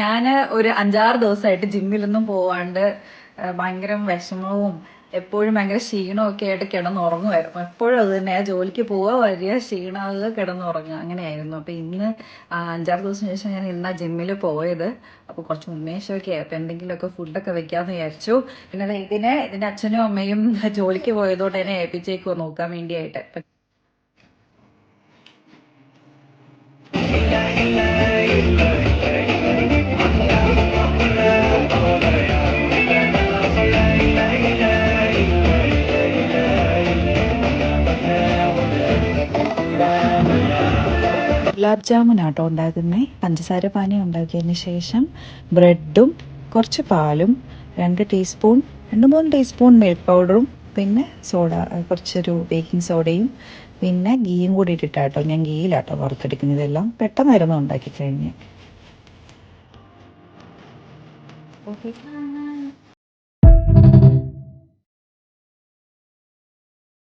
ഞാൻ ഒരു 5-6 ദിവസമായിട്ട് ജിമ്മിലൊന്നും പോവാണ്ട് ഭയങ്കര വിഷമവും എപ്പോഴും ഭയങ്കര ക്ഷീണവും ഒക്കെ ആയിട്ട് കിടന്നുറങ്ങുമായിരുന്നു. എപ്പോഴും അത് തന്നെ, ജോലിക്ക് പോവുക, വരിക, ക്ഷീണമാകുക, കിടന്നുറങ്ങുക, അങ്ങനെയായിരുന്നു. അപ്പോൾ ഇന്ന് 5-6 ദിവസത്തിന് ശേഷം ഞാൻ ഇന്നാ ജിമ്മിൽ പോയത്. അപ്പോൾ കുറച്ച് ഉന്മേഷമൊക്കെ ആയി. അപ്പോൾ എന്തെങ്കിലുമൊക്കെ ഫുഡൊക്കെ വെക്കാമെന്ന് വിചാരിച്ചു. പിന്നെ ഇതിൻ്റെ അച്ഛനും അമ്മയും ജോലിക്ക് പോയതുകൊണ്ട് എന്നെ ഏൽപ്പിച്ചേക്കുമോ നോക്കാൻ വേണ്ടിയായിട്ട്. ഗുലാബ് ജാമുനാട്ടോ ഉണ്ടാക്കുന്നത്. പഞ്ചസാര പാനി ഉണ്ടാക്കിയതിന് ശേഷം ബ്രെഡും കുറച്ച് പാലും 2-3 ടീസ്പൂൺ മിൽക്ക് പൗഡറും പിന്നെ സോഡ, കുറച്ചൊരു ബേക്കിംഗ് സോഡയും പിന്നെ ഗീയും കൂടി ഇട്ടിട്ടാട്ടോ. ഞാൻ ഗീയിലാട്ടോ വറുത്തെടുക്കുന്നതെല്ലാം. പെട്ടെന്നായിരുന്നു ഉണ്ടാക്കി കഴിഞ്ഞ്.